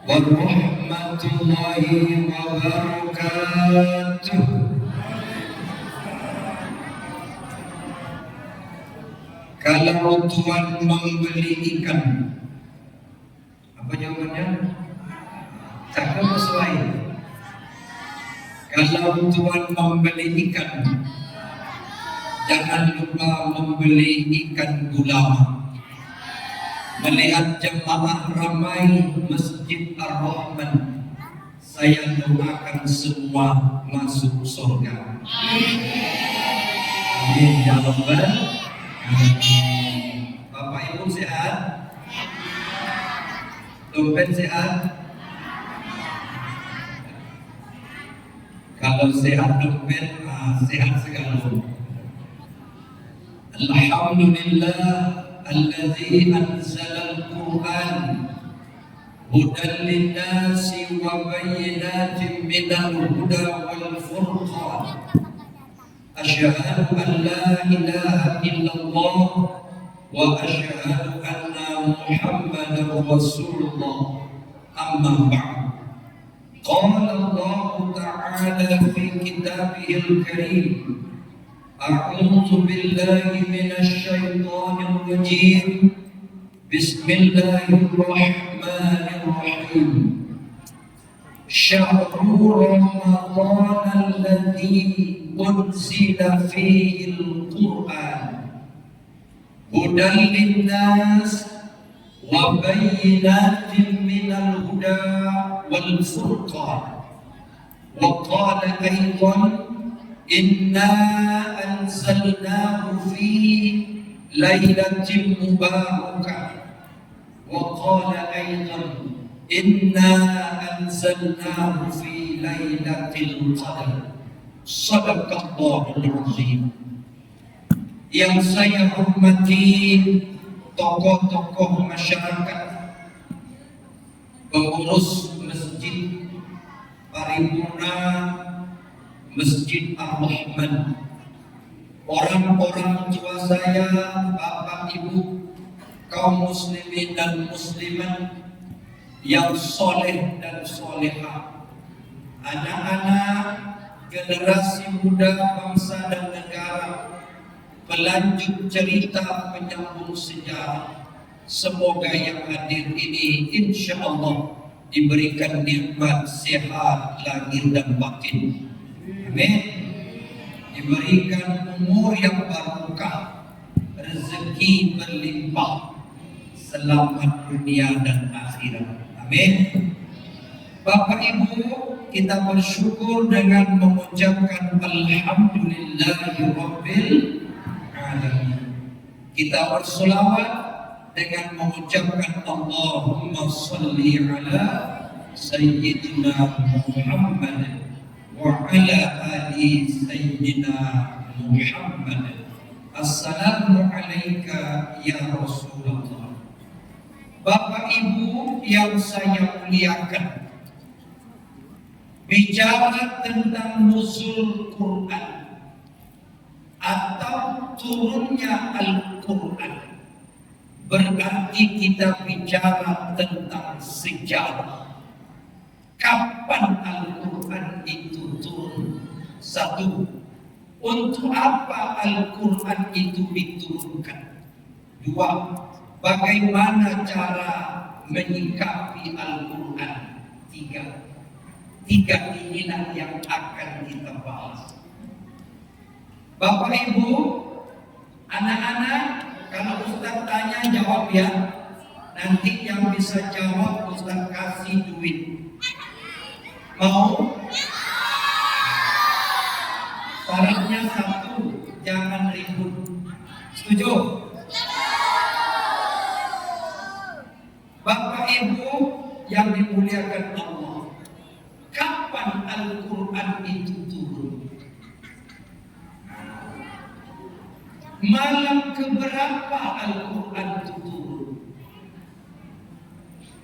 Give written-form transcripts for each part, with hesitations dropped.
warahmatullahi wabarakatuh. Kalau Tuhan membeli ikan, apa jawabannya? Cakap sesuai. Kalau Tuhan membeli ikan, jangan lupa membeli ikan gulama. Melihat jemaah ramai Masjid Ar-Rahman, saya doakan semua masuk surga. Amin ya Rabbal Alamin. Bapak Ibu sehat? Dompet sehat? Kalau sehat dompet, sehat segala. Alhamdulillah alladzi anzalal Qur'an hudan linnasi wa bayyinatin minal huda wal furqan. Asyhadu an la ilaha illallah wa asyhadu anna Muhammadar Rasulullah. Amma ba'd. Qala Allah Ta'ala fi kitabihil karim, a'udzu billahi minasy syaithanir rajim. Bismillahirrahmanirrahim. Syahrul Ramadan alladzi unzila fihil Qur'an hudan linnas wa bayyinatin minal huda wal furqan. Wa qala aydan inna anzalnahu fi lailatin mubarakah. Wa qala aydan inna anzalnahu fi lailatul qadar. Shadaqallahul azim. Yang saya hormati tokoh-tokoh masyarakat, pengurus masjid paripurna Masjid Ar-Rahman, orang-orang tua saya, bapak ibu, kaum muslimin dan muslimat yang soleh dan solehah, anak-anak, generasi muda bangsa dan negara, pelanjut cerita penyambung sejarah. Semoga yang hadir ini insya Allah diberikan nikmat sehat lahir dan batin. Amin. Diberikan umur yang barokah, rezeki berlimpah, selamat dunia dan akhirat. Amin. Bapak Ibu, kita bersyukur dengan mengucapkan Alhamdulillahirabbil alamin. Kita bersolawat dengan mengucapkan Allahumma sholli ala sayyidina Muhammad wa ala ali sayyidina Muhammad. Assalamu alayka ya Rasulullah. Bapak Ibu yang saya muliakan, bicara tentang nuzul Quran atau turunnya Al-Quran, berarti kita bicara tentang sejarah. Kapan Al-Quran itu turun? Satu, untuk apa Al-Quran itu diturunkan? Dua, bagaimana cara menyikapi Al-Quran? Tiga inilah yang akan kita bahas. Bapak Ibu, anak-anak, kalau Ustaz tanya jawab ya. Nanti yang bisa jawab Ustaz kasih duit. Mau? Syaratnya satu, jangan ribut. Setuju? Bapak Ibu yang dimuliakan Allah, kapan Al-Quran itu turun? Malam keberapa Al-Quran itu turun?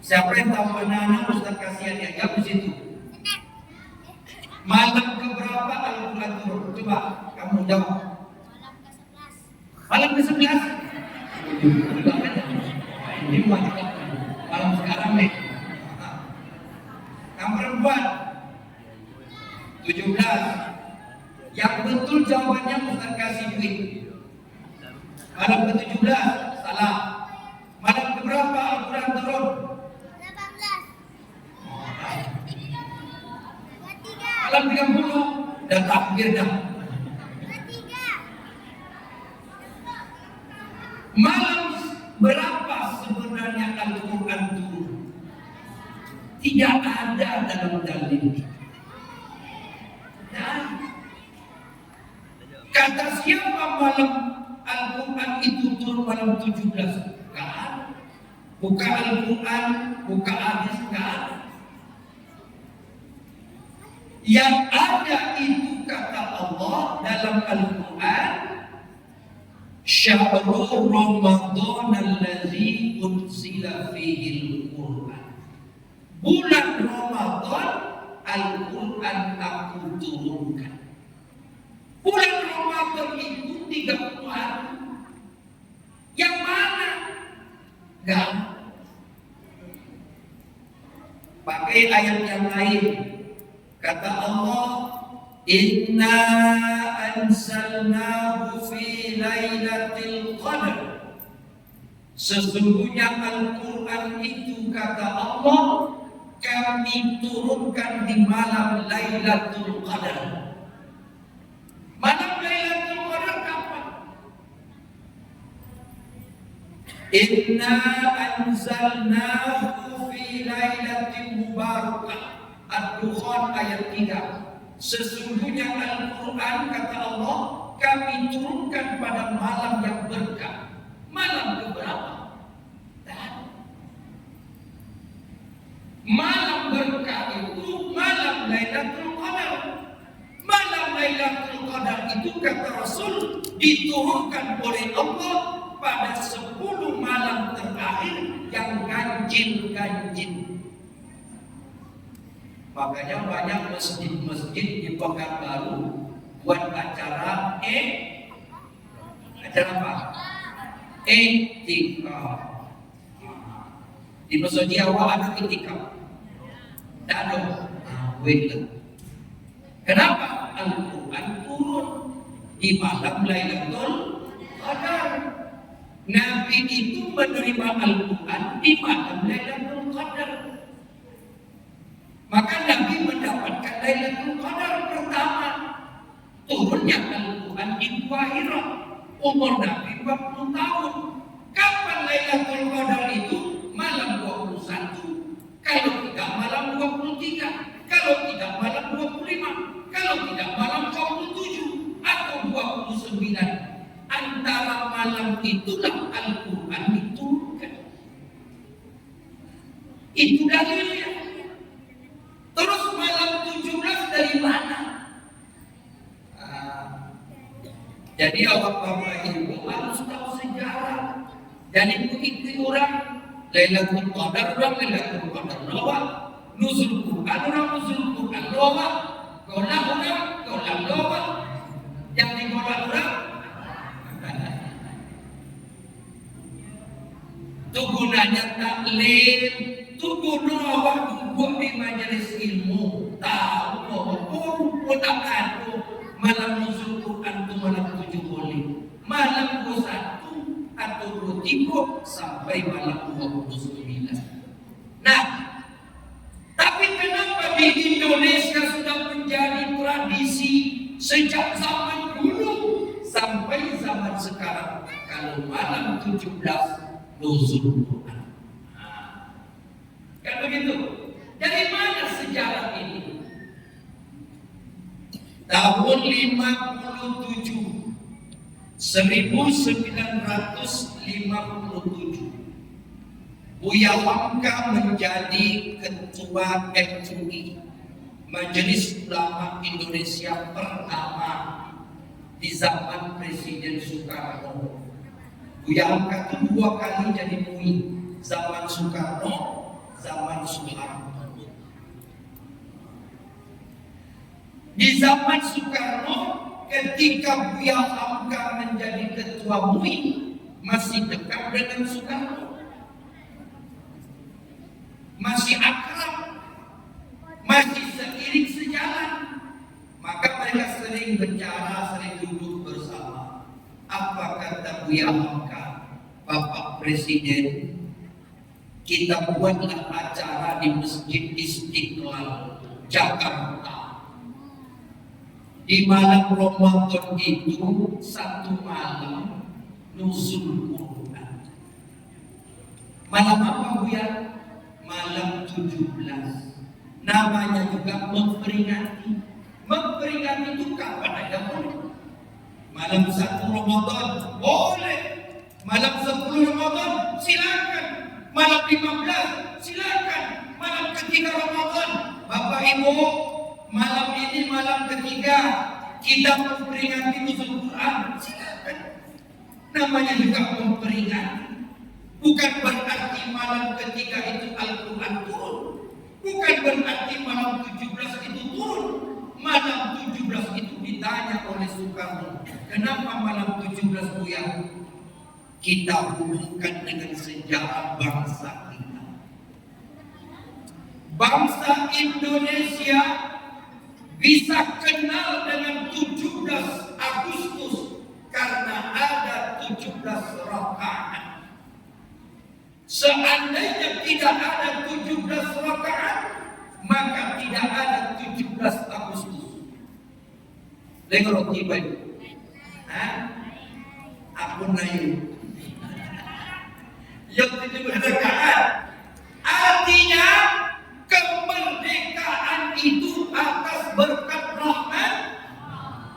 Siapa yang tahu anak-anak Ustaz kasihan ya, jawab di situ. Malam keberapa Al-Quran turun? Coba kamu jawab. Malam ke-11. Ini malam sekarang rame. Yang perempuan 17. Yang betul jawabannya Ustaz kasih duit. Malam ke-17 salah. Malam keberapa Al-Quran turun? 18. Malam 30 dan takbir dah. 23. Malam berapa sebenarnya Al-Quran turun? Tidak ada dalam dalil. Nah, kata siapa malam Al-Quran itu turun malam 17? Kan? Buka Al-Quran, buka hadis, kan? Yang ada itu kata Allah dalam Al-Quran, Syahrul Ramadan allazi unzila fihi al-Quran. Bulan Ramadan Al-Quran aku turunkan. Bulan Ramadan itu 30 hari. Yang mana? Enggak. Pakai ayat yang lain. Kata Allah, Inna anzalnahu fi lailatul qadar. Sesungguhnya Al-Quran itu kata Allah, kami turunkan di malam Lailatul Qadar. Malam Lailatul Qadar kapan? Inna anzalnahu fi lailatin mubarakah. Ad-Dukhan ayat 3. Sesungguhnya Al-Quran kata Allah, kami turunkan pada malam yang berkah. Malam keberapa? Malam berkah itu malam Lailatul Qadar. Malam Lailatul Qadar itu kata Rasul diturunkan oleh Allah pada 10 malam terakhir yang ganjil-ganjil. Makanya banyak masjid-masjid di Pekanbaru buat acara acara apa? Etikaf. Di Nusa Jawa ada etikaf. Tak ada. Kenapa? Al-Quran turun di malam Lailatul Qadar. Nabi itu menerima Al-Quran di malam Lailatul Qadar. Maka Nabi mendapatkan Lailatul Qadar pertama. Turunnya Al-Quran di Gua Hira. Umur Nabi 40 tahun. Kapan Lailatul Qadar itu? Malam 21. Kalau tidak malam 23. Kalau tidak malam 25. Kalau tidak malam 27 atau 29. Antara malam itulah Al-Quran diturunkan. Itu dalilnya. Terus malam 17 dari mana? Jadi awak bapak ibu harus tahu sejarah. Jadi begitu orang Lailatul Qadar orang Lailatul Qadar lawa, nuzul Quran orang nuzul Quran lawa, golak orang golak lawa, yang digolak orang. Itu gunanya taklim, itu guna awak buat di majelis ilmu. Tahu bahwa tak ada malam nuzul Quran itu malam 70, malam 21 atau 23 sampai malam 29. Nah, tapi kenapa di Indonesia sudah menjadi tradisi sejak zaman dulu sampai zaman sekarang kalau malam 17 nuzul Quran. Kan begitu? Dari mana sejarah ini? Tahun 1957 Buya Hamka menjadi ketua MUI, Majelis Ulama Indonesia pertama di zaman Presiden Soekarno. Buya Hamka itu 2 kali jadi MUI, zaman Soekarno, zaman Soeharto. Di zaman Soekarno, ketika Buya Hamka menjadi ketua MUI, masih dekat dengan Soekarno. Buya Hamka, Bapak Presiden, kita buatlah acara di Masjid Istiqlal, Jakarta. Di malam Ramadan itu satu malam nuzul Quran. Malam apa Buya? Malam 17. Namanya juga memperingati. Memperingati itu kapan aja boleh. Malam 1 Ramadan boleh. Malam 10 Ramadan silakan. Malam 15 silakan. Malam ketiga Ramadan, Bapak Ibu, malam ini malam ketiga kita memperingati nuzul Quran, silakan. Namanya juga memperingati. Bukan berarti malam ketiga itu Al-Quran turun. Bukan berarti malam 17 itu turun. Malam 17 itu ditanya oleh Soekarno, kenapa malam 17 Buya? Kita hubungkan dengan sejarah bangsa kita. Bangsa Indonesia bisa kenal dengan 17 Agustus karena ada 17 rakaat. Seandainya tidak ada 17 rakaat, maka tidak ada 17 Agustus. Lengkap tiba itu. Ampun nayu. Yang 17 rakaat. Artinya kemerdekaan itu atas berkat rahmat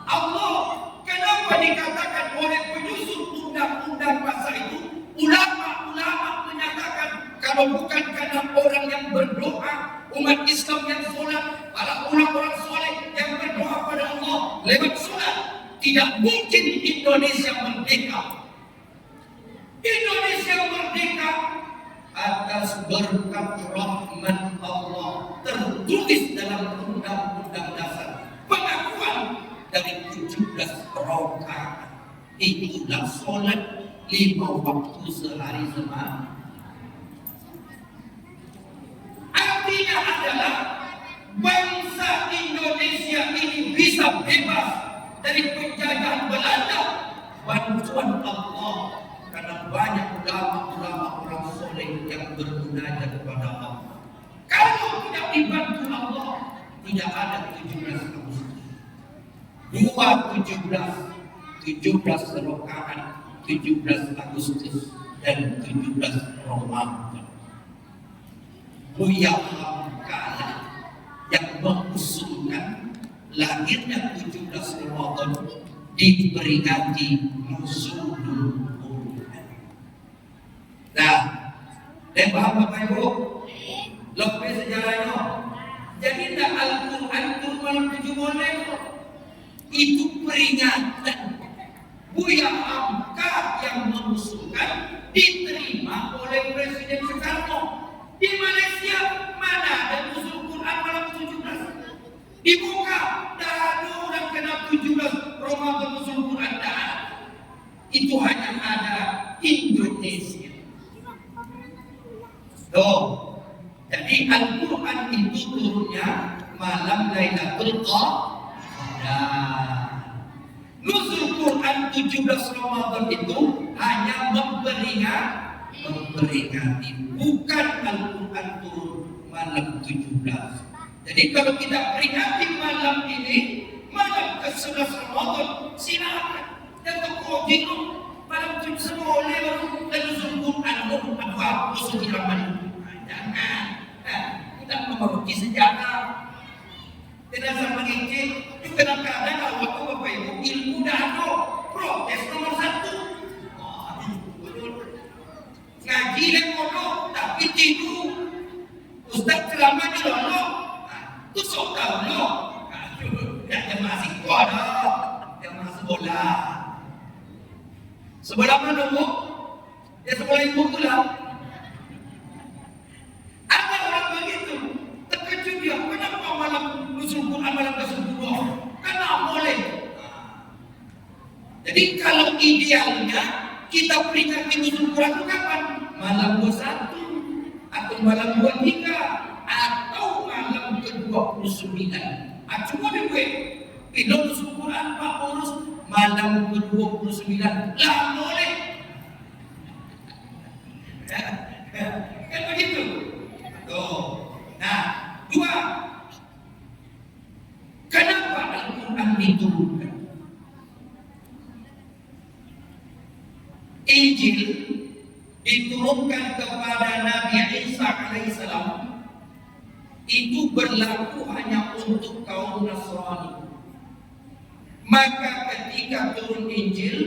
Allah. Kenapa dikatakan oleh penyusun undang-undang masa itu, ulama-ulama menyatakan kalau bukan karena orang yang berdoa, umat Islam yang sholat, para orang-orang soleh yang berdoa pada Allah lewat sholat, tidak mungkin Indonesia merdeka. Indonesia merdeka atas berkat rahmat Allah, tertulis dalam undang-undang dasar, pengakuan dari 17 rakaat. Itulah sholat 5 waktu sehari semalam. Artinya adalah bangsa Indonesia ini bisa bebas dari penjajahan Belanda, bantuan Allah, karena banyak ulama-ulama orang soleh yang bermunajat kepada Allah. Kalau tidak dibantu Allah, tidak ada 17 Agustus. 17 rakaat, 17 Agustus dan 17 Ramadan. Buya Hamka yang mengusulkan lahirnya 17 Ramadan diperingati nuzul Quran. Nah, dan paham Bapak Ibu? Lebih sejarahnya. Jadi tidak Al-Quran turun malam 7 boleh. Itu peringatan. Buya Hamka yang mengusulkan diterima oleh Presiden Soekarno. Di Malaysia mana ada nuzul Quran malam 17? Dibuka, tak ada orang kena 17 Ramadan nuzul Quran, tak ada. Itu hanya ada Indonesia. Jadi Al-Quran itu turunnya malam Lailatul Qadar. Nuzul Quran 17 Ramadan itu hanya memperingati, bukan Al-Quran turun malam 17. Jadi kalau kita peringati malam ini, malam ke-11 Ramadan, silakan. Dan kemudian malam 17 boleh dan nuzul Quran apa nuzul Ramadan. Jangan. Kita memiliki sejarah. Tidak sama ini. Kadang-kadang kalau waktu Bapak Ibu ilmu dano protes nomor 1. Ngaji dan kodok tapi tidur. Ustaz ceramah di lono. Itu sok tahu lo. Yang masih kodok, yang masih bola. Sebelah mana bu? Ya sebelah ibu pula. Ada orang begitu. Terkejut dia. Kenapa malam nuzul Quran malam ke-10? Karena boleh. Jadi kalau idealnya kita peringati nuzul Quran itu kapan? Malam 21 atau malam 23 atau malam ke-29. Cuma gue nuzul Quran Pak urus malam ke-29 lah boleh. diturunkan kepada Nabi Isa alaihissalam itu berlaku hanya untuk kaum Nasrani. Maka ketika turun Injil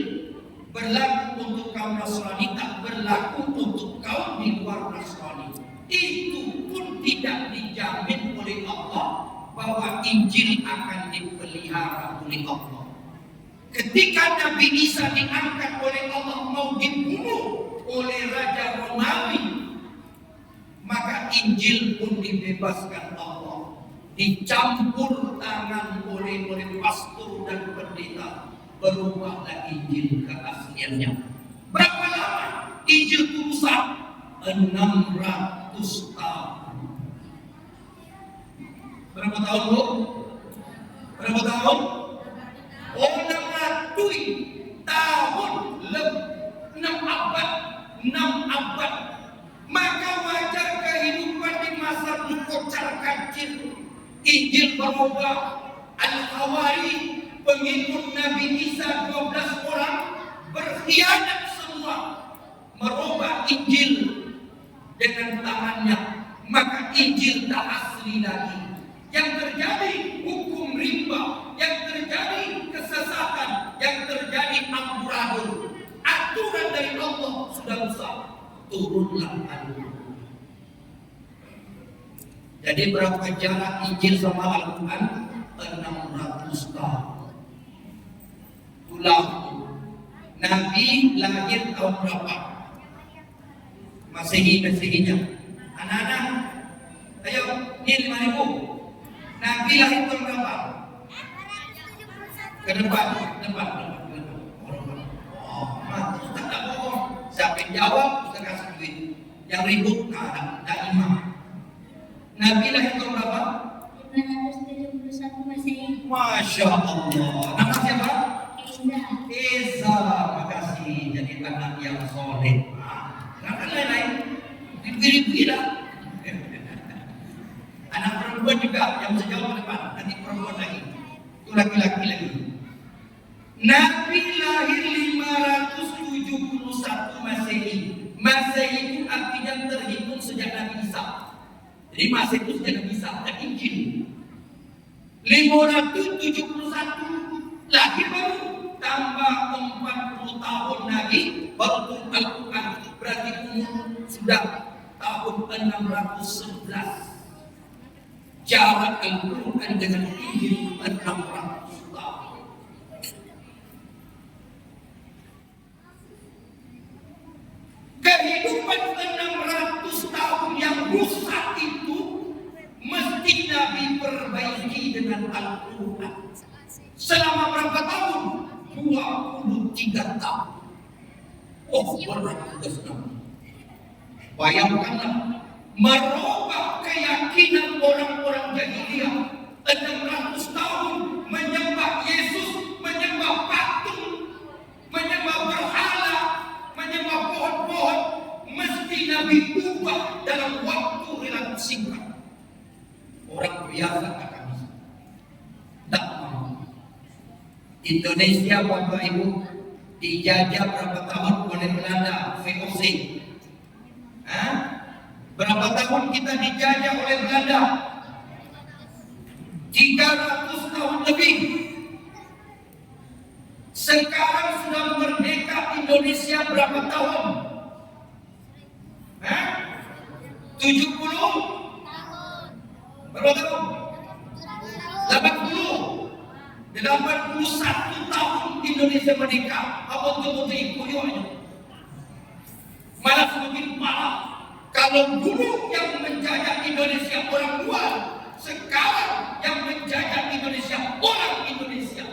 berlaku untuk kaum Nasrani, tak berlaku untuk kaum di luar Nasrani. Itu pun tidak dijamin oleh Allah bahwa Injil akan dipelihara oleh Allah. Ketika Nabi Isa diangkat oleh Allah mau dibunuh oleh Raja Romawi, maka Injil pun dibebaskan Allah. Dicampur tangan oleh pastor dan pendeta, berubahlah Injil ke asliannya. Berapa lama Injil itu rusak? 600 tahun. Berapa tahun, Bu? Berapa tahun? 600 tahun, 6 abad, 6 abad. Maka wajar kehidupan di masa kocar kacir. Injil berubah. Al-Hawari, pengikut Nabi Isa 12 orang berkhianat semua, merubah Injil dengan tangannya. Maka Injil tak asli lagi. Yang terjadi hukum rimba, yang terjadi kesesatan, yang terjadi amburadul. Aturan dari Allah sudah besar, turunlah aturan. Jadi berapa jarak Injil sama Al-Quran? 600 tahun. Ulang. Nabi lahir tahun berapa? Masehinya. Anak-anak, ayo, ini 5.000. Nabi lahir tahun berapa? Ke depan. Oh, Ustaz tak bohong. Siapa yang jawab, Ustaz kasih duit. Yang ribut, tak imam. Nabi lahir tahun berapa? 571 Masehi. Masya Allah. Nama siapa? Eza. Makasih. Jadi anak yang soleh. Anak lain-lain diberi-beri lah. Anak perempuan juga yang bisa jawab ke depan. Nanti perempuan lagi. Itu laki-laki lagi. Nabi lahir 571 Masehi. Masehi itu artinya terhitung sejak Nabi Isa. Jadi Masehi itu sejak Nabi Isa dan Injil. 571 lahir baru, tambah 40 tahun lagi baru turun Al-Quran. Berarti umur sudah tahun 611. Jarak Al-Quran dengan Injil 600 tahun. Kehidupan 600 tahun yang rusak itu mesti Nabi perbaiki dengan Al-Quran. Selama berapa tahun? 23 tahun. Oh, berat tugas Nabi. Bayangkanlah, merubah keyakinan orang-orang jahiliyah 600 tahun menyembah Yesus, menyembah patung, menyembah berhala, menyembah pohon-pohon, mesti Nabi ubah dalam waktu relatif singkat. Orang biasa akan bisa. Tak mau. Indonesia, Bapak Ibu, dijajah berapa tahun oleh Belanda, VOC. Berapa tahun kita dijajah oleh Belanda? 300 tahun lebih. Sekarang sudah merdeka Indonesia berapa tahun? 70? Berapa tahun? 81 tahun Indonesia merdeka. Apa betul-betul ikut-ikutnya? Malah semakin parah. Kalau dulu yang menjajah Indonesia orang luar, sekarang yang menjajah Indonesia orang Indonesia.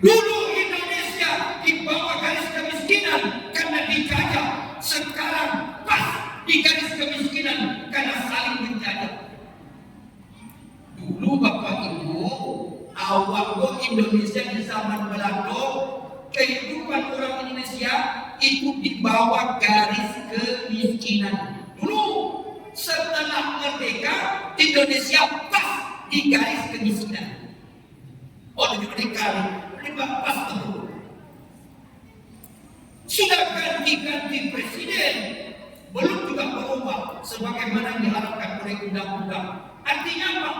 Dulu Indonesia di bawah garis kemiskinan karena dijajah, sekarang pas di garis kemiskinan karena saling menjajah. Dulu Bapak Ibu, awal Indonesia di zaman Belanda, kehidupan orang Indonesia itu di bawah garis kemiskinan. Dulu setelah merdeka Indonesia pas di garis kemiskinan. Oh, jadi merdeka pas terus. Sudah ganti-ganti presiden, belum juga berubah sebagaimana diharapkan oleh undang-undang. Artinya apa?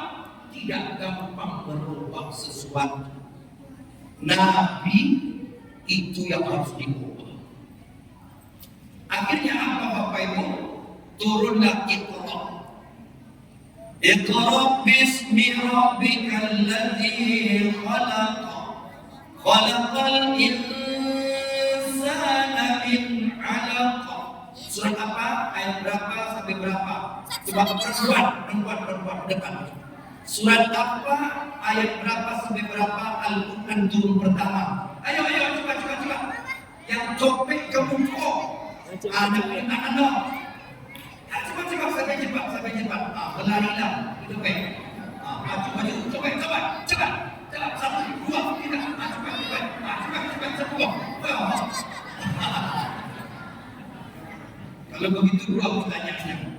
Tidak gampang berubah sesuatu. Nabi itu yang harus diubah. Akhirnya apa Bapak Ibu? Turunlah Iqra. Iqra bismi rabbikal ladzi khalaq. Khalaqal insana min 'alaq. Surat apa? Ayat berapa sampai berapa? Coba perempuan depan. Surat apa? Ayat berapa sampai berapa? Al-Quran turun pertama. Ayo coba. Yang copek ke buku. Anak-anak. Coba sampai cepat. Berlarilah itu baik. Coba. Satu, dua, tiga. Cepat, sepuluh. Kalau begitu dua pertanyaannya.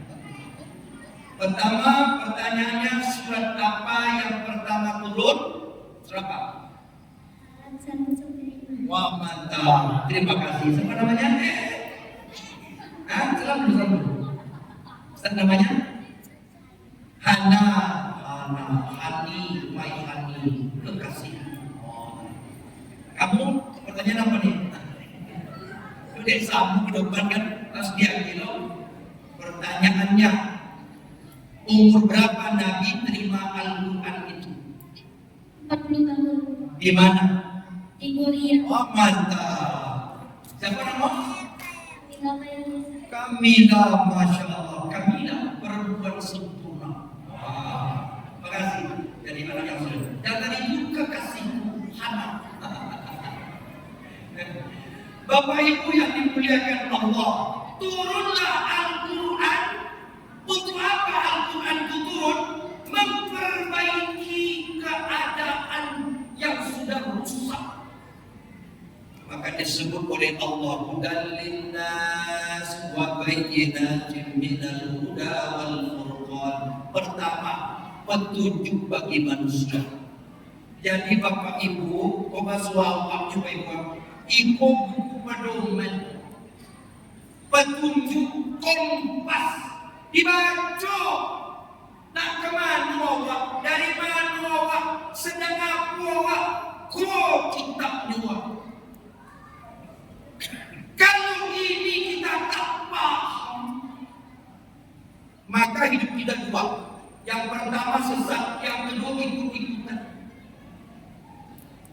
Pertama, pertanyaannya surat apa yang pertama turun? Surat apa? Wah, mantap. Terima kasih. Siapa namanya? Selalu. Ustaz namanya? Hani, kekasih. Kamu pertanyaan apa nih? Udah sambung ke depan kan pas dia bilang pertanyaannya umur berapa Nabi terima Al-Quran itu? 40 tahun. Di mana? Di Korea. Oh mantap. Siapa nama? Kamila. Masya Allah. Kamila perempuan sempurna. Wah, makasih dari anak yang sudah. Dan tadi juga kasihku Hana. Bapak Ibu yang dimuliakan Allah, turunlah Al-Quran. Untuk apa Al-Quran itu turun? Memperbaiki keadaan yang sudah rusak. Maka disebut oleh Allah hudan linnas wa bayyinatin minal huda wal furqan. Pertama, petunjuk bagi manusia. Jadi Bapak Ibu, Ibu buku pedoman, petunjuk kompas dibaca. Nak kemana awak? Dari mana awak? Sedang apa awak? Kau kitabnya awak. Kalau ini kita tak paham, maka hidup kita dua. Yang pertama sesat, yang kedua ikut-ikutan.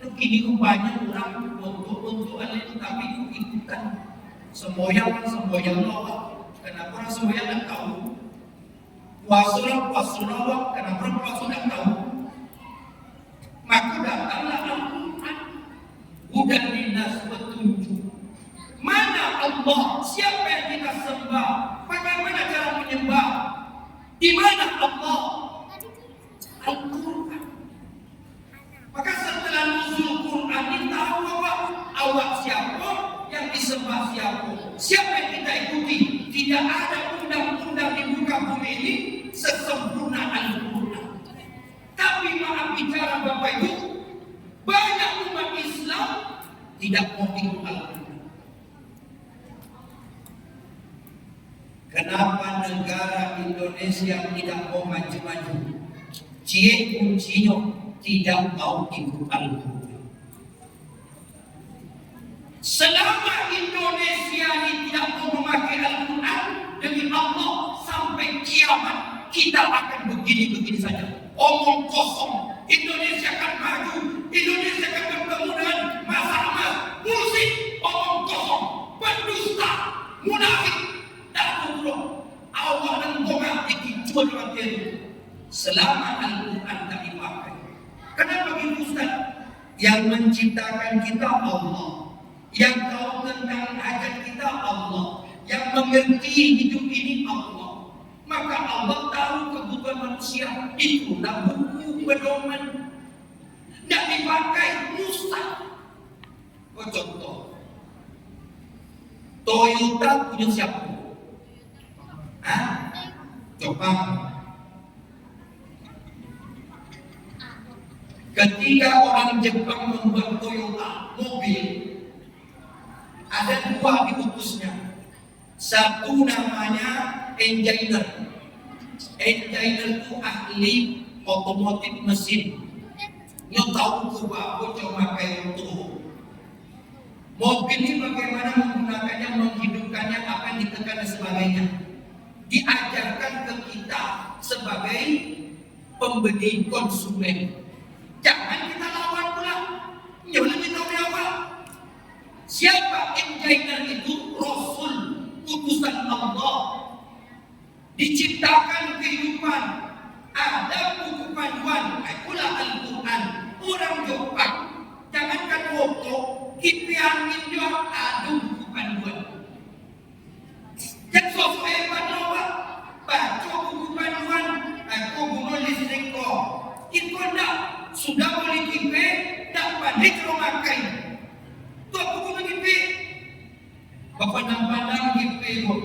Begini banyak orang untuk itu tapi ikut-ikutan. Semboyang lawak. Kenapa orang semboyang tak tahu? Puasa lawak. Kenapa orang puasa tak tahu? Maka datanglah Al-Quran. Hudan linnas, petunjuk. Mana Allah? Siapa yang kita sembah? Bagaimana cara menyembah? Di mana Allah? Al-Quran. Maka setelah nuzul Quran ini tahu awak siapa, yang disembah siapa, siapa yang kita ikuti. Tidak ada undang-undang di muka bumi ini sesempurna Al-Quran. Tapi maaf bicara Bapak Ibu, banyak umat Islam tidak mau ikut Al-Quran. Kenapa negara Indonesia tidak mau maju-maju? Kuncinya tidak mau ikut Al-Quran. Selama Indonesia ini tidak mau memakai Al-Quran, demi Allah sampai kiamat kita akan begini-begini saja. Omong kosong. Indonesia akan maju. Indonesia akan bertemu dengan masa emas. Musik, omong kosong, pendusta, munafik. Allah dan Tuhan dikicuan dengan diri selama Al-Quran tak dipakai. Kenapa begitu Ustaz? Yang menciptakan kita Allah, yang tahu tentang hajat kita Allah, yang mengerti hidup ini Allah. Maka Allah tahu kebutuhan manusia. Itulah buku pedoman. Tidak dipakai rusak. Contoh, Toyota punya siapa? Jepang. Ketika orang Jepang membuat Toyota mobil, ada dua diutusnya. Satu namanya engineer. Engineer itu ahli otomotif mesin. Nyo tahu tuh aku cuma kayak itu. Mobil ini bagaimana menggunakannya, menghidupkannya, apa yang ditekan dan sebagainya. Diajarkan ke kita sebagai pembeli konsumen. Jangan kita lawan pula. Jangan kita lawan. Siapa engineer itu? Rasul, utusan Allah. Diciptakan kehidupan. Ada buku panduan. Itulah Al-Quran. Orang Jepang. Jangankan foto. Kipiangin juga ada buku panduan. Yang sosok hebat loh, baca buku panduan. Aku guna listrik kok. Itu enggak. Sudah boleh kipe. Tak pandai kalau makai. Itu aku guna kipe. Bapak pandang kipe kok.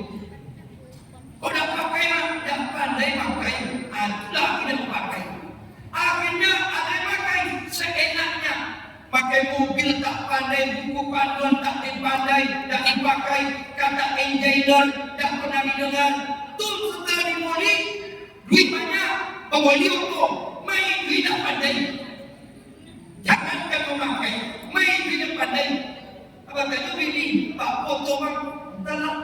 Kau dah pakai lah. Tak pandai pakai. Itulah kita pakai. Akhirnya ada yang pakai seenaknya. Pakai mobil tak pandai, buku panduan tak dipandai, tak dipakai, kata engineer tak pernah didengar. Tu setelah dimoli, duit banyak, bawa lioko, main duit tak pandai. Jangankan memakai, main duit tak pandai. Apa kata ini, Pak foto bang, dalam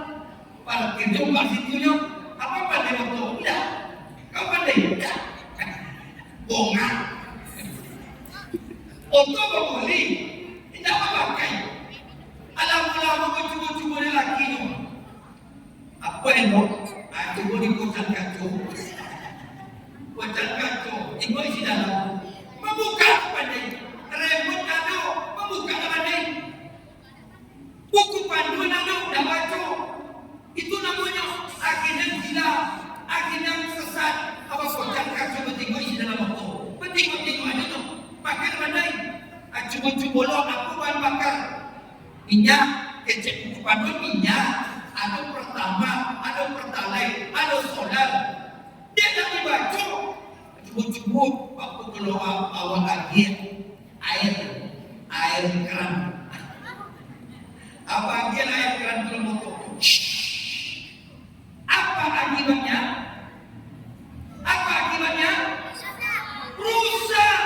pada kerja masih punya, apa pandai foto? Tidak, kau pandai? Tidak, bongat. Foto boleh, tidak pakai. Alam-alam cuba-cuba lelaki tu. Apa yang tu? Cuba di kocan kacau. Kocan kacau. Ibu isi dalam. Membuka pandai. Remote ada. Membuka pandai. Buku panduan ada. Dah baca. Itu namanya akhirnya gila. Akhirnya sesat. Apa kocan kacau bertengok isi dalam waktu. Bertengok-tengok ada tu. Pakai pandai. Cuba-cuba lo aku bahan bakar. Minyak, kecek buku panduan minyak. Ada pertama, ada pertalite, ada solar. Dia dah dibaca. Cuba-cuba aku keluar awal air keran. Apa air keran belum motor? Apa akibatnya? Apa akibatnya? Rusak.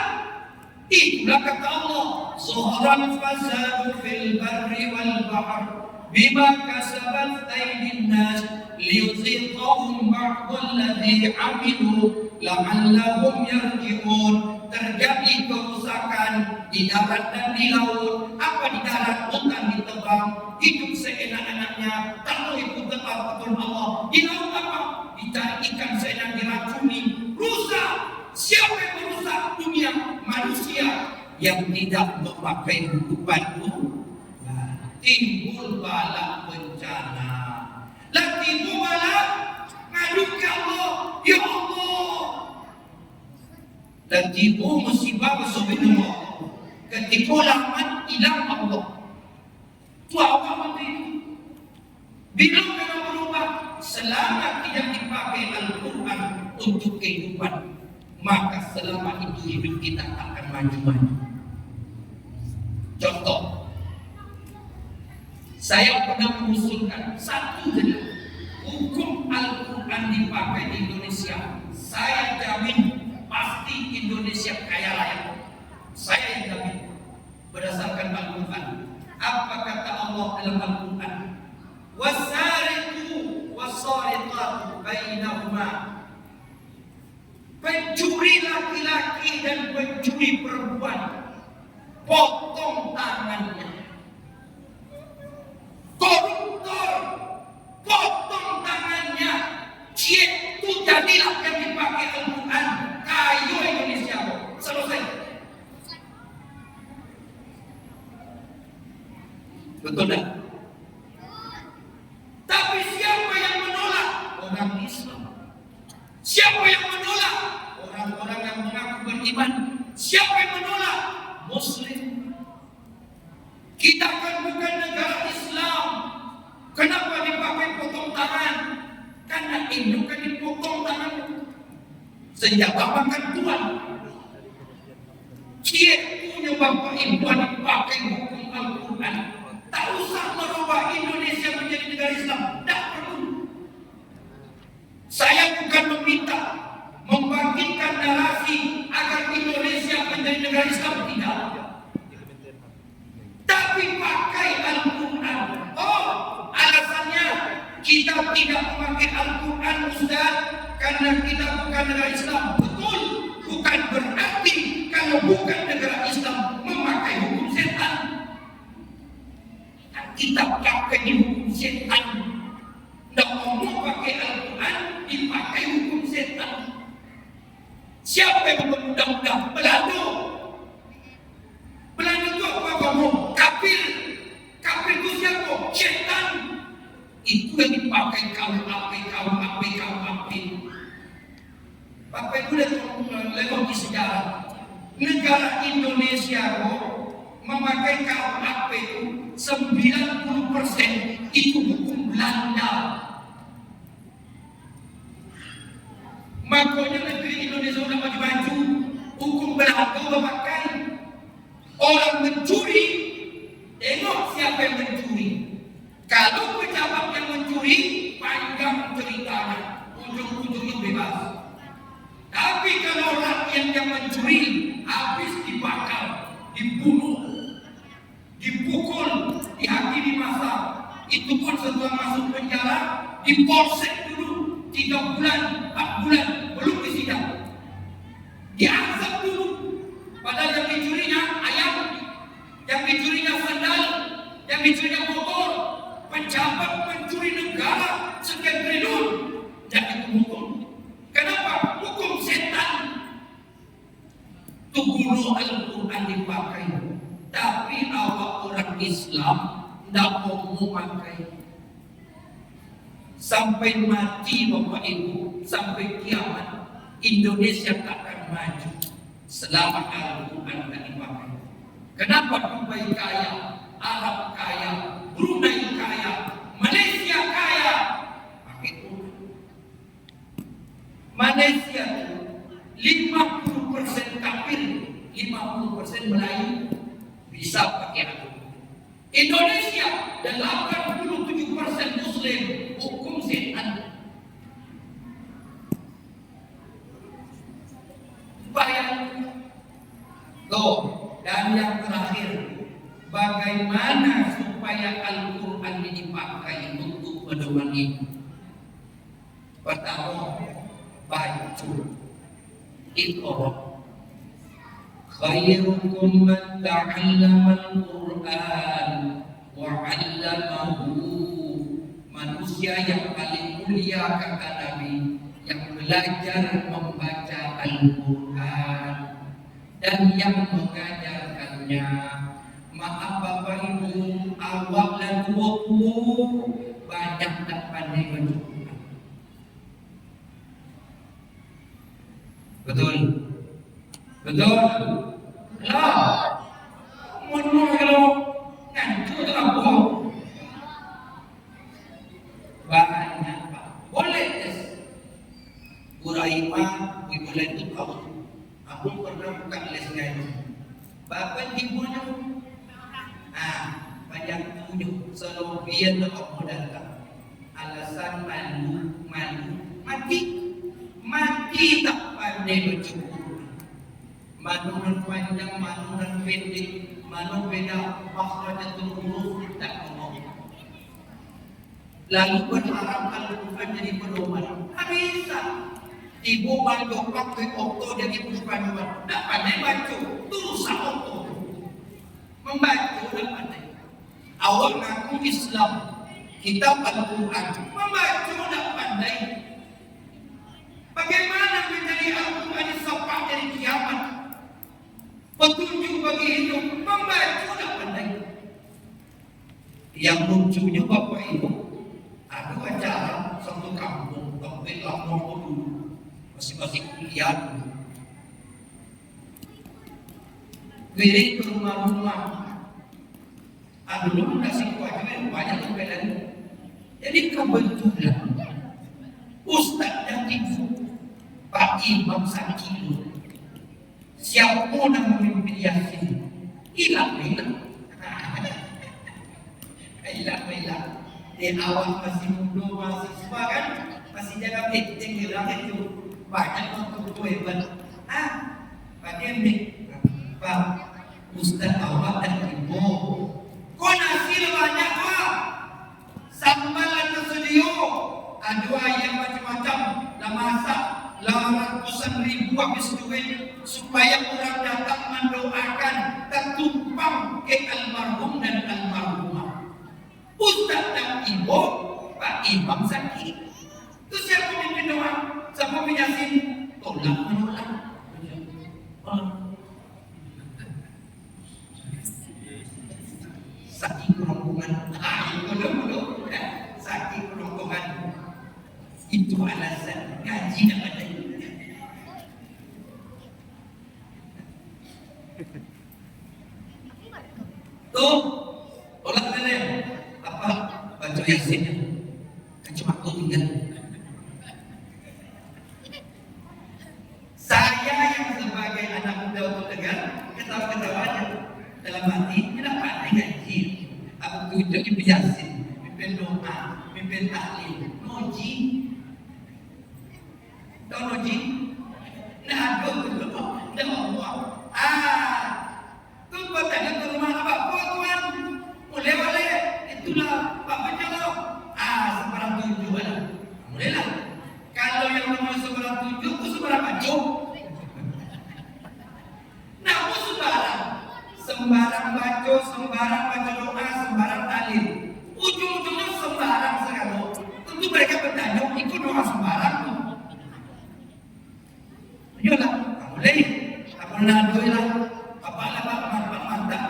Itulah kata Allah, Zuhran fasadu fil barri wal bahr bima kasabat aydin nas liyuziqahum ba'dalladzi 'amilu la'allahum yarji'un. Terjadi kerusakan di darat dan di laut. Apa di darat? Hutan ditebang, hidup seenak-enaknya, tak boleh ikut aturan Allah. Di laut apa? Dicari ikan seenak diracuni, rusak. Siapa yang merusak dunia? Manusia yang tidak memakai buku pandu. Timbul bala bencana. Timbul bala ngadu ke Allah. Ya Allah. Dan timbul musibah subhanallah. Ketika lamat hilang Allah. Itu apa benda itu? Bila kena berubah, selama tidak dipakai Al-Quran untuk kehidupan, maka selama itu hidup kita akan maju-maju. Contoh, saya pernah mengusulkan satu saja hukum Al-Quran dipakai di Indonesia. Saya jamin pasti Indonesia kaya raya. Saya yang jamin berdasarkan Al-Quran. Apa kata Allah dalam Al-Quran? Wasariqu wasariqatu bainahuma. Pencuri laki-laki dan pencuri perempuan, potong tangannya. Koruptor, potong tangannya. Itu jadilah yang dipakai Al-Quran. Kayu Indonesia. Selesai. Betul tak? Tapi siapa yang menolak? Orang Islam. Siapa yang menolak? Orang-orang yang mengaku beriman. Siapa yang menolak? Muslim. Kita kan bukan negara Islam. Kenapa dipakai potong tangan? Karena induk kan dipotong tangan. Senjata makan Tuhan. Dia punya bapak ibu dipakai hukum Al-Quran. Tak usah merubah Indonesia menjadi negara Islam. Tak perlu. Saya bukan meminta membangkitkan narasi agar Indonesia menjadi negara Islam, tidak. Tapi pakai Al-Quran. Oh, alasannya kita tidak memakai Al-Quran, Ustaz, karena kita bukan negara Islam. Betul, bukan berarti kalau bukan negara Islam memakai hukum setan. Kita pakai hukum setan. Tidak mau pakai Al-Quran, dipakai hukum setan. Siapa yang membuat undang-undang? Belanda. Belanda itu apa kamu? Kafir. Kafir itu siapa? Setan. Itu yang dipakai KUHP. Bapak Ibu lewat di sejarah. Negara Indonesia memakai KUHP itu 90% itu hukum Belanda. Makanya negeri Indonesia sudah maju-maju, hukum Belanda memakai. Orang mencuri, tengok siapa yang mencuri. Kalau pejabat yang mencuri, panjang ceritanya, ujung-ujungnya bebas. Tapi kalau rakyat yang mencuri, habis dibakar, dibunuh, dipukul, dihakimi massa. Itu pun setelah masuk penjara, dipolsek dulu 3 bulan, 4 bulan, belum disidang. Diazab dulu. Padahal yang dicurinya ayam, yang dicurinya sandal, yang dicurinya motor. Pejabat mencuri negara sekian triliun, jadi hukum. Kenapa? Hukum setan. Tubuh Al-Quran dipakai, tapi awak orang Islam tidak mau memakai. Sampai mati Bapak Ibu, sampai kiamat Indonesia tak akan maju selama Al-Quran tak dipakai. Kenapa Dubai kaya, Arab kaya, Brunei kaya, Malaysia kaya? Pakai Quran. Malaysia 50% kafir, 50% Melayu, bisa pakai Al-Quran. Indonesia 87% Muslim, hukum setan. Bayang. Tuh, dan yang terakhir, bagaimana supaya Al-Quran dipakai untuk pedoman ini? Pertama, baca. Iqra. Khairukum man ta'allama al-Quran wa 'allamahu. Manusia yang paling mulia, kata Nabi, yang belajar membaca Al-Quran dan yang mengajarkannya. Maaf Bapak Ibu, awak dan tuaku banyak tak pandai baca Quran. Betul? Betul? Lah, menurut kalau ngantuk tak bohong. Banyak Pak. Boleh tes. Uraimah, boleh itu tahu. Aku pernah buka les ngaji. Bapak ibunya, banyak tunjuk. Selobian tak mau datang. Alasan malu, mati tak pandai baca Quran. Manunan panjang, manunan pendek, manu beda makhrajatul huruf tak mau. Lalu berharap Al-Quran jadi pedoman. Bisa. Ibu bantu pakai okto jadi pedoman. Tak pandai baca, tulisan okto. Membaca tak pandai. Awak ngaku Islam, kitab Al-Quran, membaca tak pandai. Bagaimana menjadi Al-Quran sampai dari kiamat? Petunjuk bagi hidup, membaca tak pandai. Yang lucunya Bapak Ibu, ada acara satu kampung, tapi kampung dulu, masing-masing kuliah dulu. Keliling ke rumah-rumah, dulu kasih kewajiban banyak kebelan. Jadi kebetulan Ustaz yang ibu Pak Imam Sakilo, siapa nak memimpin Yasin, hilang. hilang. Di awal masih muda, mahasiswa kan, masih jaga meeting hilang itu banyak untuk hebat. Pakai Pak Ustaz awak dan ibu, kau nasi banyak Pak, sambal atau sedio, ada ayam macam-macam, dah masak, lah ratusan ribu habis duit supaya orang datang mendoakan tertumpang ke almarhum dan almarhumah. Ustaz dan ibu, Pak Imam sakit. Terus siapa mimpin doa? Siapa menyasin? Tolak menolak. Saking kerongkongan, saking kerongkongan. Itu alasan gaji yang ada. Tuh, tolak nenek. Apa? Baca Yasin. Cuma kau tinggal. Saya yang sebagai anak muda untuk negara, ketawa-ketawanya dalam hati, tidak pandai gaji. Aku tunjuk Ibu Yasin, pimpin doa, pimpin tahlil, noji. Tahu noji? Nah, aduh, dah Allah. Tu kau tanya ke rumah apa? Oh tuan, boleh. Itulah Pak Penjalo. Sebarang 7 lah. Bolehlah. Kalau yang nomor sebarang 7, tu sebarang 7. Namun sembarang baca doa, sembarang talim. Ujung-ujungnya sembarang segala. Tentu mereka bertanya, ikut doa sembarang tu. Yolah, boleh. Apa nak doa? Apalah mantap.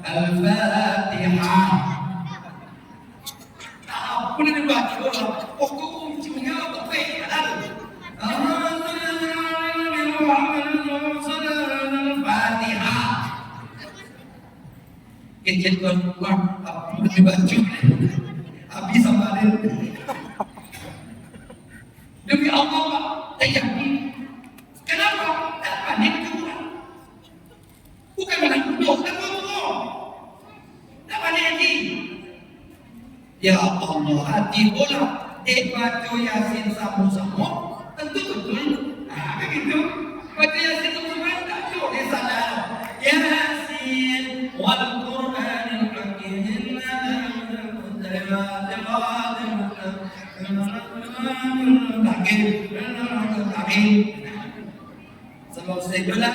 Al-Fatihah. Boleh dibaca orang. Kau kuncinya apa? Al-Fatihah. Kecil tuan, boleh dibaca. Habis sama dia. Demi Allah Pak, tak yakin. Kenapa? Tak panik Tuhan. Bukan menang bodoh, tak bodoh. Tak panik lagi. Ya Allah, hati bola. Baca Yasin sama-sama. Tentu betul. Begitu. Baca Yasin sama-sama tak boleh salah. Yasin wal Quranil Hakim. Takir. Sebab segala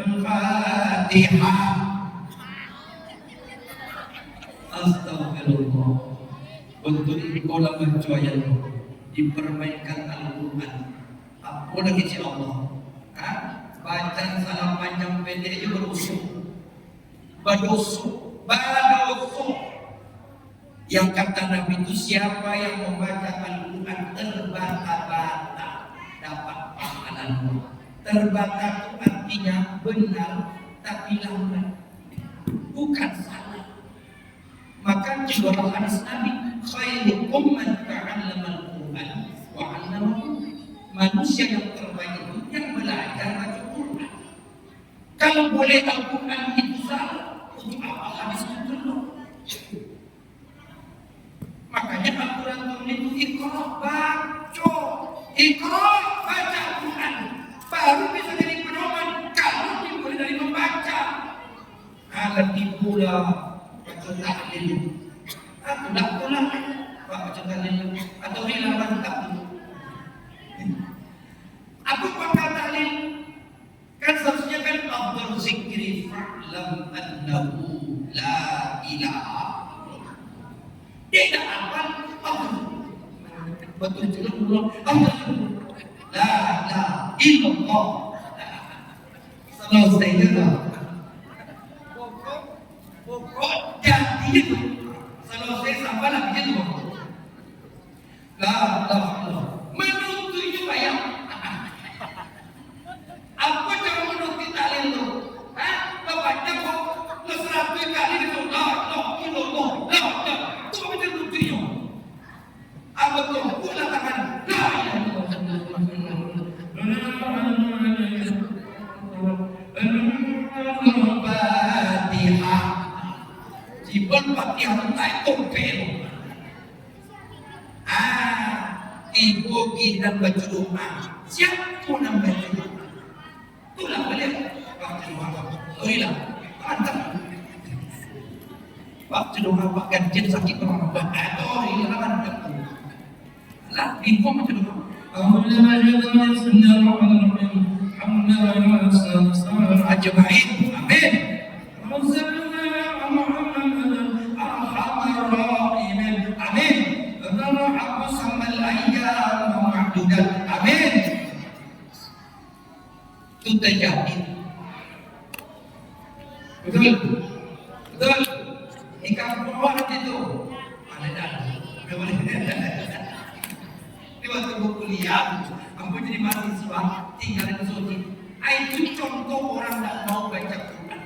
Al-Fatihah. Astagfirullah. Untuk ikola mencoyan dipermainkan Al-Quran. Apa lagi si Allah? Baca salam panjang pendek itu berusuk. Badosuk. Yang kata Nabi itu siapa yang membaca Al-Quran terbata-bata dapat pahala. Terbata itu artinya benar tapi lambat, bukan salah. Maka juga hadis Nabi, khairukum man ta'allama al-Quran wa 'allamahu. Manusia yang terbaik itu yang belajar baca Quran. Kalau boleh Al-Quran itu salah, untuk apa hadis itu perlu? Makanya Al-Quran itu Iqra, baca Al-Quran, baru bisa jadi pedoman. Kalau dimulai dari membaca, lebih pula baca tahlil. Tolak baca tahlil atau hilang tak. Apa pakar tahlil? Kan seharusnya kan afdal zikri fa'lam annahu la ilaha. Tidak apa? Betul Allah. La illallah. Selesai dah. Pokok jadi itu. Selesai sampai lagi itu. La. Menuntut juga ya. Apa cara menuntut talim tu? Baca kok 100 kali itu. La grogi dan baca doa. Siapa yang baca doa? Itulah beliau. Baca doa. Itulah. Mantap. Baca doa bahkan jin sakit orang baca. Itulah mantap. Lah, bingung baca doa. Ajmain. Amin. Amin. Amin. Itu terjadi. Betul. Betul. Di kampung orang itu mana dah? Di waktu kuliah, aku jadi mahasiswa tinggal di Saudi. Itu contoh orang tak mau baca Quran.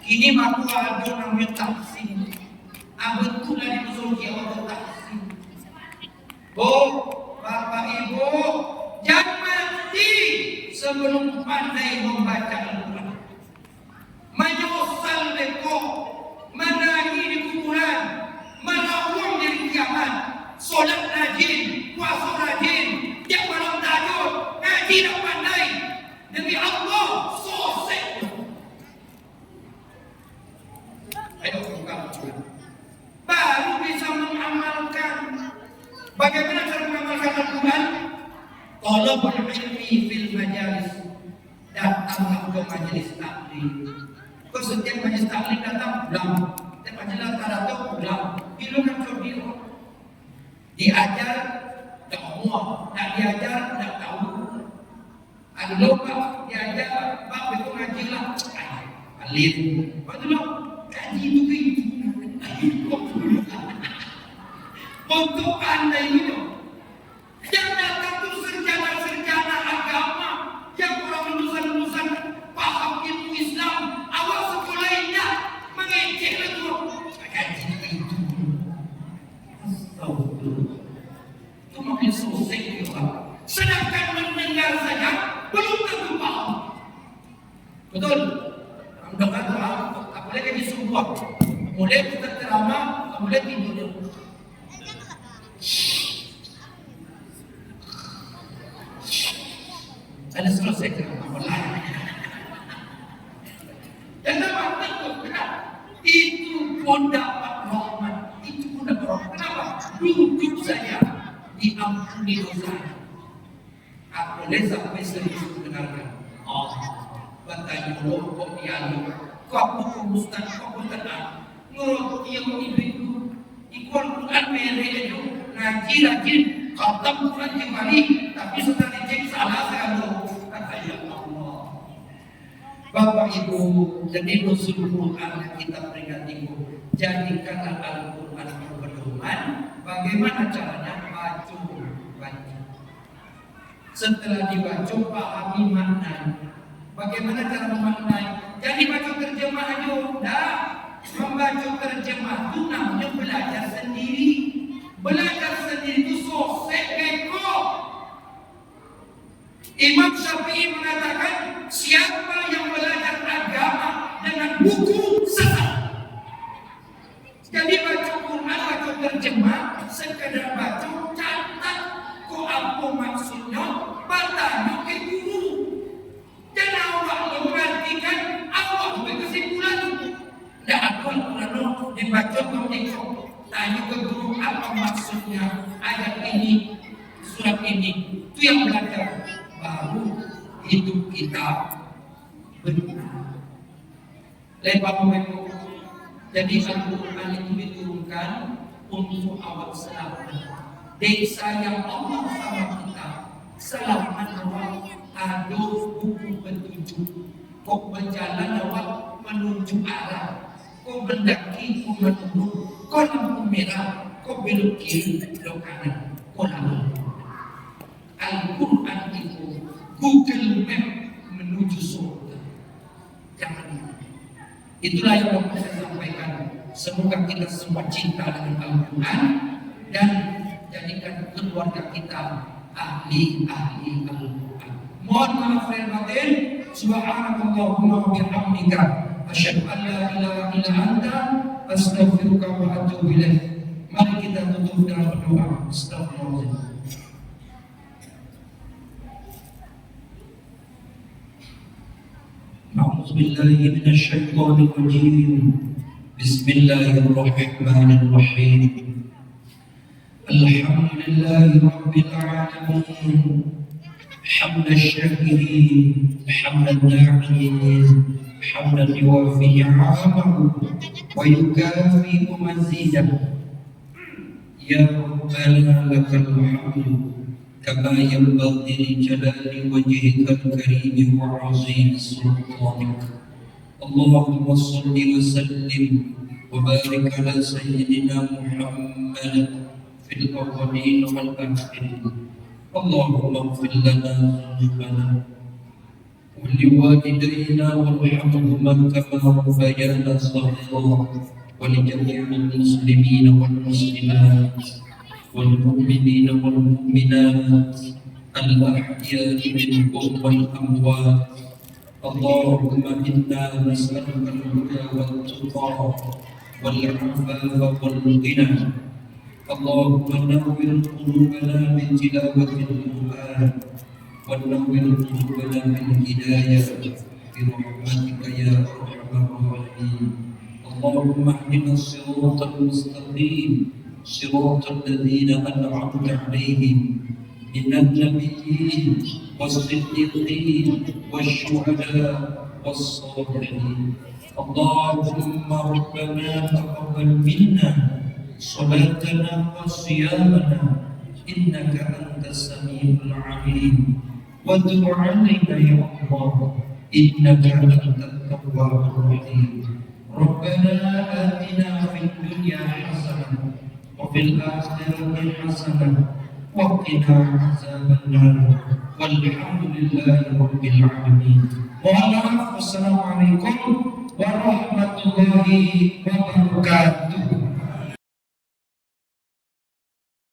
Kini aku ada namanya tahsin. Betul lah di Saudi orang tahsin. Bapak Ibu, jangan mati sebelum pandai membaca Al-Quran. Menyosal beko, menangis di kuburan, merawang di kiamat, solat rajin, puasa rajin, tiap malam tahajud, ngaji dan pandai. Demi Allah, sosek. Ayo buka Al-Quran. Baru bisa mengamalkan. Bagaimana cara mengamalkan Al-Quran? Talabul ilmi fil majalis. Datanglah ke majelis taklim. Kau setiap majelis taklim datang, pulang. Setiap majelis taklim pulang. Bila kan curi diajar, tak muak. Tak diajar, tak tahu. Ada lupa diajar, bab itu ngaji lah. Alim. Betul? Ngaji itu. Untuk anda itu yang datang itu sarjana-sarjana agama, yang orang lulusan-lulusan paham ilmu Islam, awal sekolahnya mengejek lagi. Kaji itu. Astagfirullah. Itu makin selesai juga. Sedangkan mendengar saja belum tentu paham. Betul? Mendengar doa, tak boleh jadi sebuah. Boleh kita ceramah, boleh tidur. Ada selesai ceramah. Dan apa itu pun dapat rahmat. Itu pun dapat rahmat. Kenapa? Duduk saja diampuni dosa. Boleh sampai serius mendengarkan. Bertanya dulu kok dialog. Kok aku ustaz, kok ustaz. Nurut yang ibu ikut Quran mereka itu ngaji rajin, khatam Quran kembali, tapi setelah dicek salah saya kata ya Allah. Bapak Ibu, jadi nusul Quran yang kita peringati, jadikanlah Al-Quran berpedoman. Bagaimana caranya? Baca. Setelah dibaca, pahami makna. Bagaimana cara memaknai? Jadi baca terjemah aja, dah. Membaca terjemah itu namanya belajar sendiri. Belajar sendiri itu sosek beko. Imam Syafi'i mengatakan, siapa yang belajar agama dengan buku sesat. Jadi baca Quran, baca terjemah, sekadar baca, catat kok apa maksudnya, bertanya ke guru. Dan awak memperhatikan, awak berkesimpulan. Dan Al-Quran dibaca kemudian tanya ke guru apa maksudnya ayat ini, surat ini. Itu yang belajar. Baru hidup kita benar. Lepas itu, jadi Al-Quran itu diturunkan untuk awak selamat. Desa yang Allah sama kita selamat awak ada buku petunjuk. Kok berjalan awak menunjuk arah. Kau mendaki, kau menurun, kau lampu merah, kau belok kiri, belok kanan, kau lalu. Al-Quran itu Google Map menuju surga. Jangan lupa. Itulah yang mau saya sampaikan. Semoga kita semua cinta dengan Al-Quran dan jadikan keluarga kita ahli-ahli Al-Quran. Mohon maaf lahir batin. Subhanakallahumma wa bihamdika. Asyhadu an la ilaha illa anta astaghfiruka wa atubu ilaik. Mari kita tutup dengan berdoa. Astagfirullah. أعوذ بالله من الشيطان الرجيم. بسم الله الرحمن الرحيم. الحمد لله رب العالمين حمد الشاكرين حمد الناعمين حمدا يوافي نعمه ويكافئ مزيده. يا ربنا لك الحمد كما ينبغي لجلال وجهك الكريم وعظيم سلطانك. اللهم صل وسلم وبارك على سيدنا محمد في الأولين والآخرين. اللهم اغفر لنا ذنوبنا ولوالدينا وارحمهما كما ربيانا صغيرا، ولجميع المسلمين والمسلمات والمؤمنين والمؤمنات الأحياء منهم والأموات. اللهم إنا نسألك الهدى والتقى والعفاف والغنى. اللهم نور قلوبنا بتلاوة القرآن ونور قلوبنا بالهداية برحمتك يا أرحم الراحمين. اللهم اهدنا الصراط المستقيم صراط الذين أنعمت عليهم من النبيين والصديقين والشهداء والصالحين. اللهم ربنا تقبل منا صلاتنا وصيامنا إنك أنت السميع العليم، وتب علينا يا الله إنك أنت التواب الرحيم. ربنا آتنا في الدنيا حسنة وفي الآخرة حسنة وقنا عذاب النار والحمد لله رب العالمين. Mohon maaf. Wassalamualaikum warahmatullahi